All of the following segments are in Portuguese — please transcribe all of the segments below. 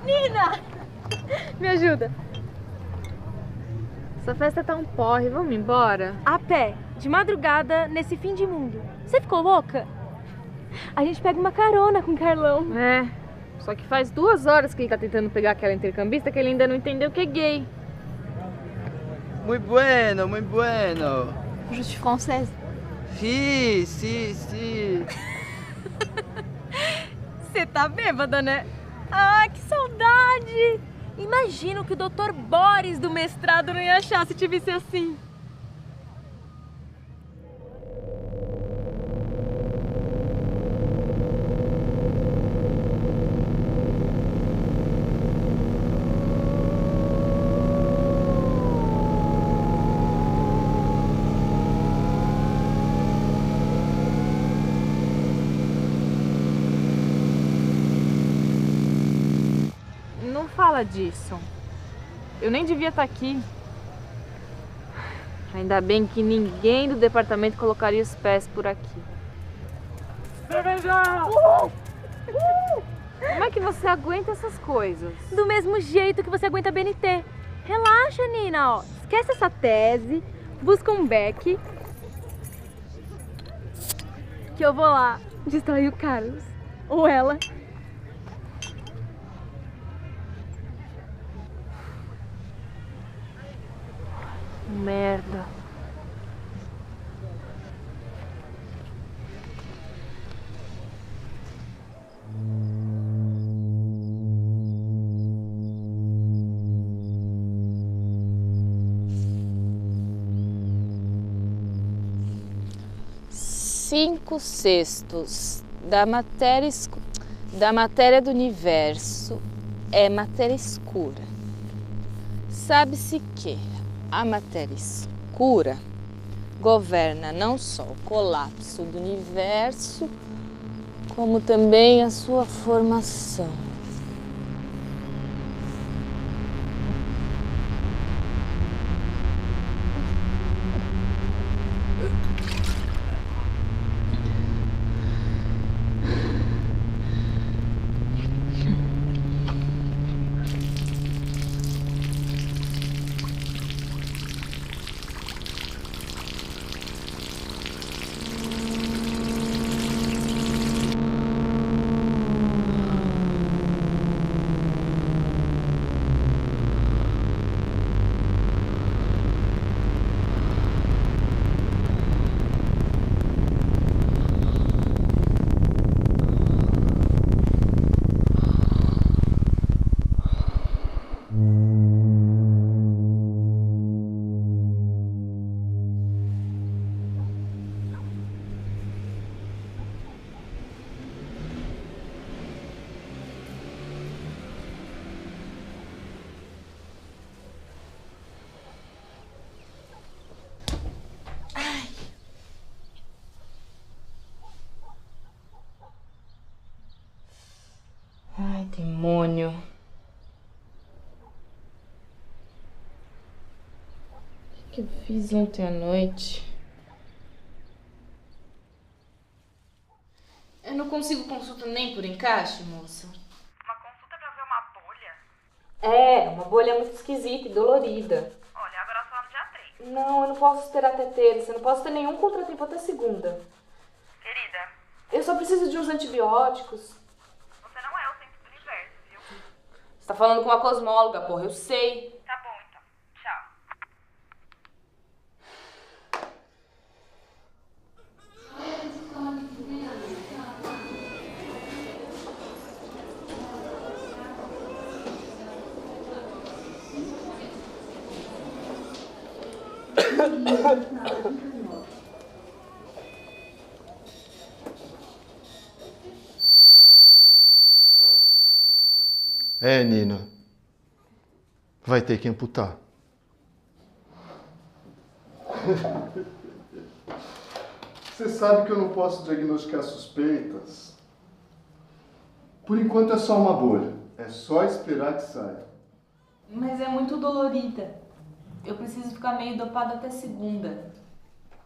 Nina! Me ajuda. Essa festa tá um porre, vamos embora? A pé, de madrugada, nesse fim de mundo. Você ficou louca? A gente pega uma carona com o Carlão. É, só que faz 2 horas que ele tá tentando pegar aquela intercambista que ele ainda não entendeu que é gay. Muito bueno, muito bueno. Je suis française. Sim, sim, sim. Você tá bêbada, né? Ah, que saudade! Imagino que o Dr. Boris do mestrado não ia achar se te visse assim. Não fala disso. Eu nem devia estar aqui. Ainda bem que ninguém do departamento colocaria os pés por aqui. Cerveja! Como é que você aguenta essas coisas? Do mesmo jeito que você aguenta BNT. Relaxa, Nina, ó. Esquece essa tese, busca um beck. Que eu vou lá distrair o Carlos. Ou ela. Merda. Cinco sextos da matéria do universo é matéria escura. Sabe-se que a matéria escura governa não só o colapso do universo, como também a sua formação. Ai, demônio. O que eu fiz ontem à noite? Eu não consigo consulta nem por encaixe, moça. Uma consulta pra ver uma bolha? É, uma bolha muito esquisita e dolorida. Olha, agora só no dia 3. Não, eu não posso esperar até terça, eu não posso ter nenhum contratempo até segunda. Querida, Eu só preciso de uns antibióticos. você não é o centro do universo, viu? Você tá falando com uma cosmóloga, porra, eu sei. Tá bom, então. Tchau. É, Nina. Vai ter que amputar. Você sabe que eu não posso diagnosticar suspeitas. Por enquanto é só uma bolha. É só esperar que saia. Mas é muito dolorida. Eu preciso ficar meio dopada até segunda.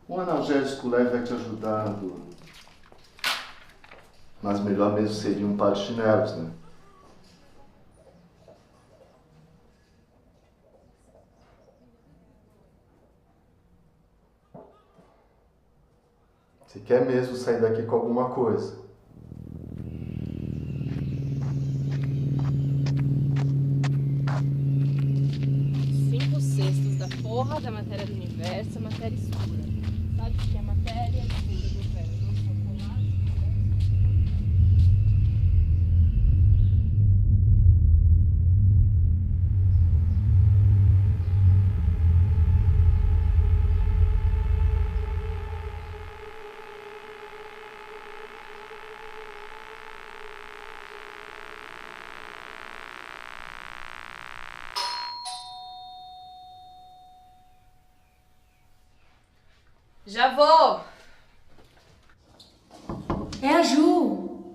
Um analgésico leve vai te ajudando. Mas melhor mesmo seria um par de chinelos, né? Se quer mesmo sair daqui com alguma coisa. 5/6 da porra da matéria do universo é matéria escura. Sabe o que é matéria escura do verbo? Já vou! É a Ju!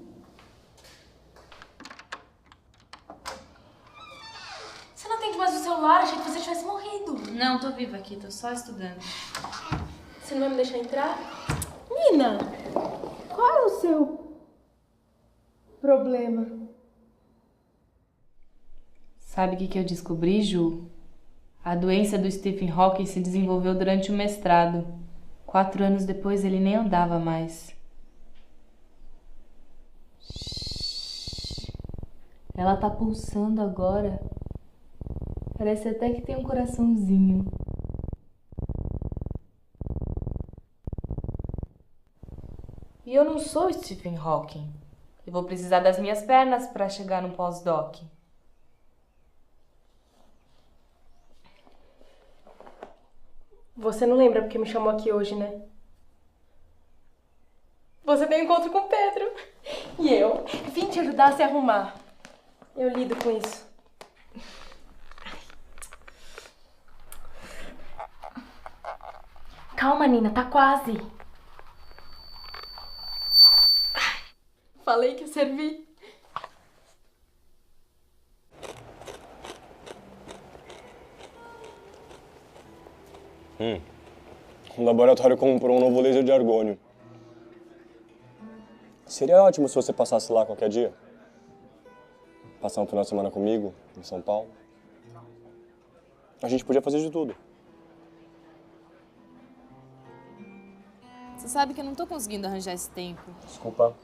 Você não atende mais o celular? Achei que você tivesse morrido. Não, tô viva aqui, tô só estudando. Você não vai me deixar entrar? Nina, qual é o seu problema? Sabe o que eu descobri, Ju? A doença do Stephen Hawking se desenvolveu durante o mestrado. 4 anos depois ele nem andava mais. Ela tá pulsando agora. Parece até que tem um coraçãozinho. E eu não sou Stephen Hawking. Eu vou precisar das minhas pernas para chegar no pós-doc. Você não lembra porque me chamou aqui hoje, né? Você tem um encontro com o Pedro. E eu vim te ajudar a se arrumar. Eu lido com isso. Calma, Nina, tá quase. Falei que ia servir. O laboratório comprou um novo laser de argônio. Seria ótimo se você passasse lá qualquer dia. Passar um final de semana comigo, em São Paulo. A gente podia fazer de tudo. Você sabe que eu não tô conseguindo arranjar esse tempo. Desculpa.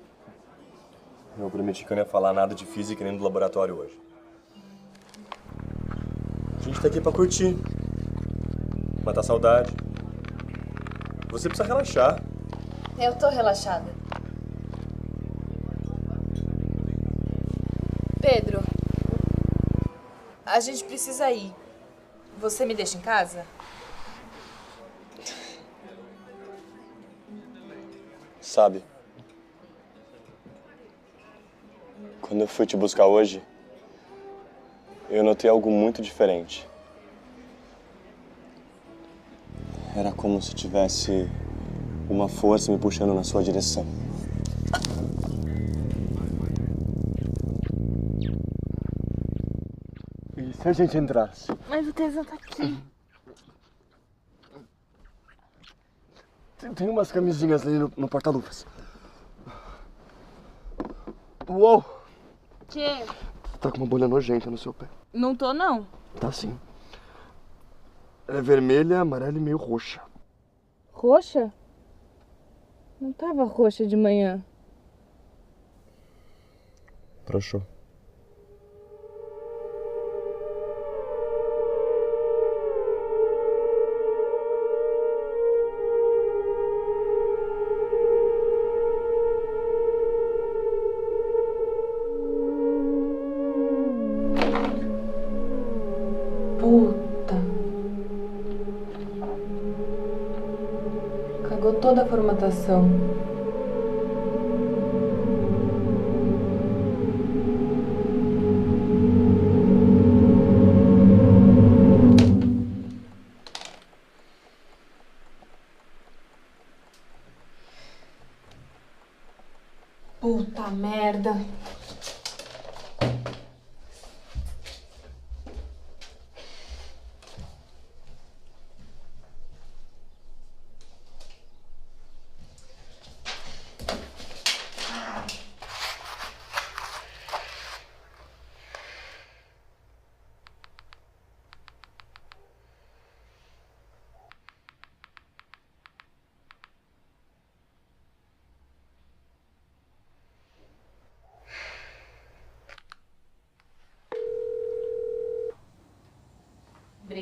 Eu prometi que eu não ia falar nada de física nem do laboratório hoje. A gente tá aqui pra curtir. Matar saudade. Você precisa relaxar. Eu tô relaxada. Pedro, a gente precisa ir. Você me deixa em casa? Sabe? Quando eu fui te buscar hoje, eu notei algo muito diferente. Era como se tivesse uma força me puxando na sua direção. E se a gente entrasse? Mas o tesão tá aqui. Tem umas camisinhas ali no porta-luvas. Uou! Que? Tá com uma bolha nojenta no seu pé. Não tô, não. Tá sim. Ela é vermelha, amarela e meio roxa. Roxa? Não tava roxa de manhã. Broxou. Puta. Cagou toda a formatação. Puta merda.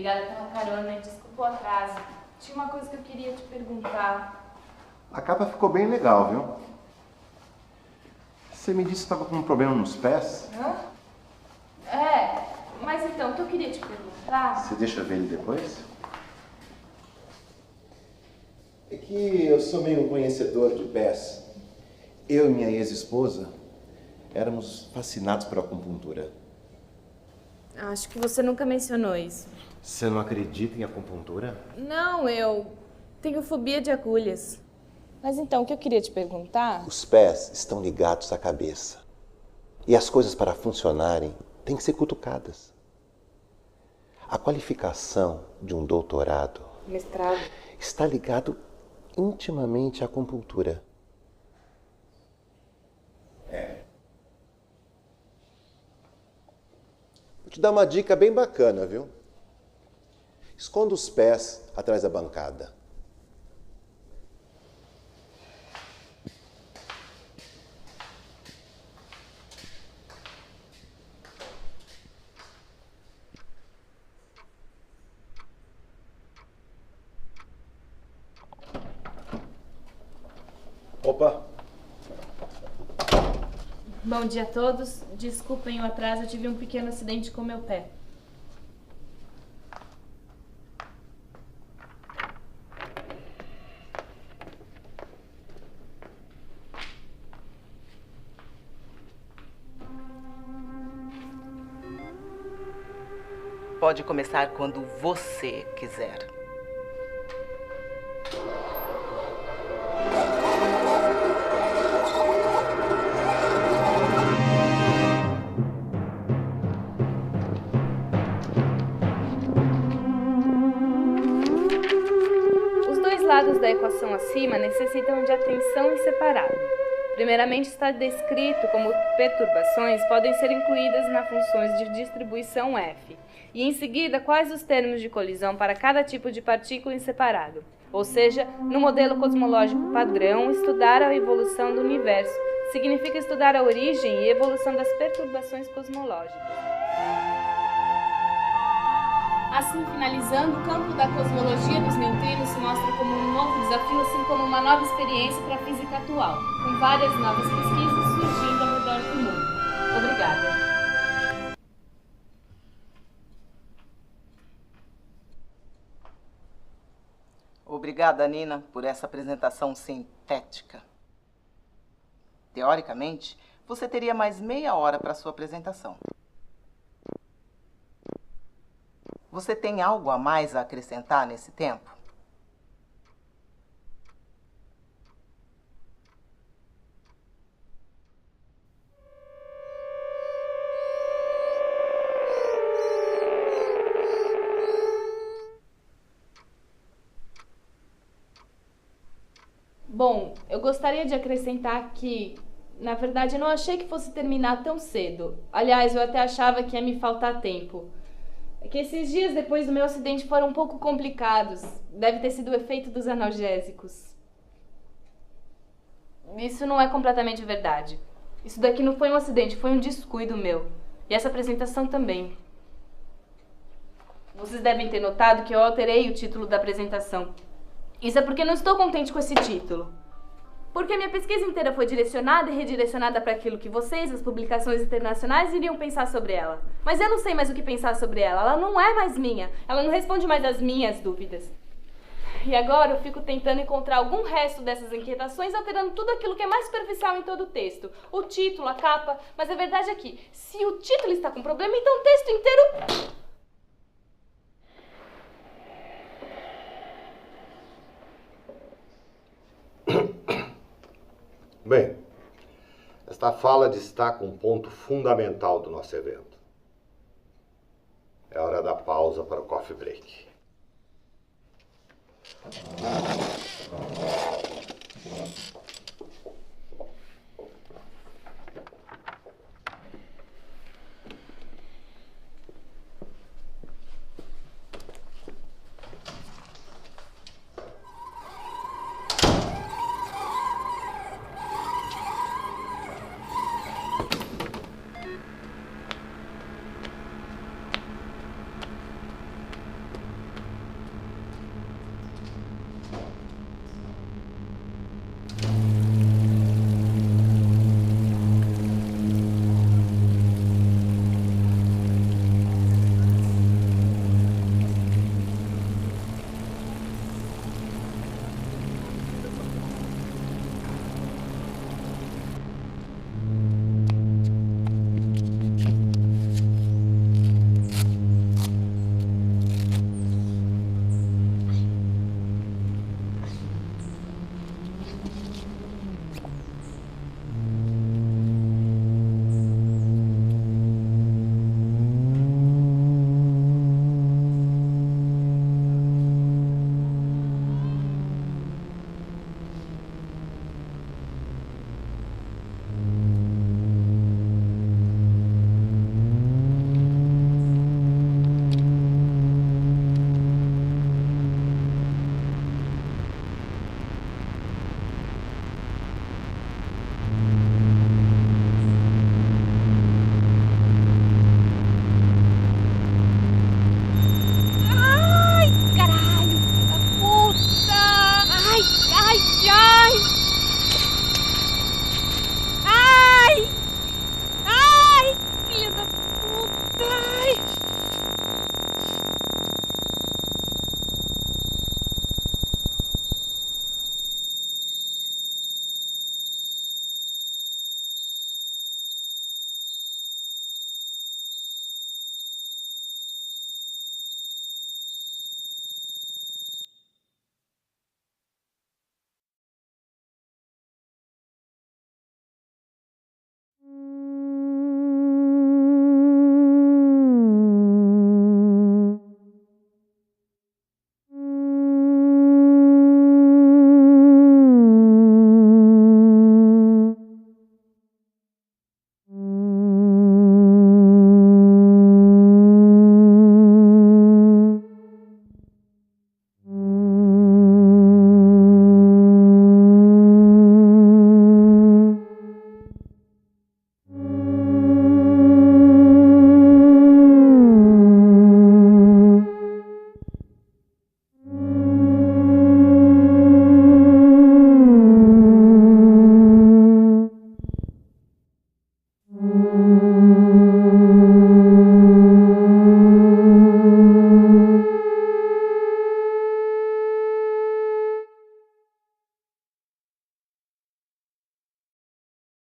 Obrigada pela carona e desculpa o atraso. Tinha uma coisa que eu queria te perguntar. A capa ficou bem legal, viu? Você me disse que estava com um problema nos pés? Hã? É, mas então, o que eu queria te perguntar... Você deixa eu ver ele depois? É que eu sou meio conhecedor de pés. Eu e minha ex-esposa éramos fascinados por acupuntura. Acho que você nunca mencionou isso. Você não acredita em acupuntura? Não, eu tenho fobia de agulhas. Mas então, o que eu queria te perguntar... Os pés estão ligados à cabeça. E as coisas, para funcionarem, têm que ser cutucadas. A qualificação de um doutorado... Mestrado. ...está ligado intimamente à acupuntura. Vou te dar uma dica bem bacana, viu? Esconda os pés atrás da bancada. Opa! Bom dia a todos. Desculpem o atraso, eu tive um pequeno acidente com meu pé. Pode começar quando você quiser. Os dois lados da equação acima necessitam de atenção em separado. Primeiramente, está descrito como perturbações podem ser incluídas nas funções de distribuição F. E em seguida, quais os termos de colisão para cada tipo de partícula em separado. Ou seja, no modelo cosmológico padrão, estudar a evolução do universo significa estudar a origem e evolução das perturbações cosmológicas. Assim, finalizando, o campo da cosmologia dos neutrinos se mostra como um novo desafio, assim como uma nova experiência para a física atual, com várias novas pesquisas surgindo ao redor do mundo. Obrigada. Obrigada, Nina, por essa apresentação sintética. Teoricamente, você teria mais meia hora para sua apresentação. Você tem algo a mais a acrescentar nesse tempo? Bom, eu gostaria de acrescentar que, na verdade, eu não achei que fosse terminar tão cedo. Aliás, eu até achava que ia me faltar tempo. É que esses dias depois do meu acidente foram um pouco complicados. Deve ter sido o efeito dos analgésicos. Isso não é completamente verdade. Isso daqui não foi um acidente, foi um descuido meu. E essa apresentação também. Vocês devem ter notado que eu alterei o título da apresentação. Isso é porque não estou contente com esse título. Porque a minha pesquisa inteira foi direcionada e redirecionada para aquilo que vocês, as publicações internacionais, iriam pensar sobre ela. Mas eu não sei mais o que pensar sobre ela. Ela não é mais minha. Ela não responde mais às minhas dúvidas. E agora eu fico tentando encontrar algum resto dessas inquietações, alterando tudo aquilo que é mais superficial em todo o texto. O título, a capa. Mas a verdade é que, se o título está com problema, então o texto inteiro... Bem, esta fala destaca um ponto fundamental do nosso evento. É hora da pausa para o coffee break.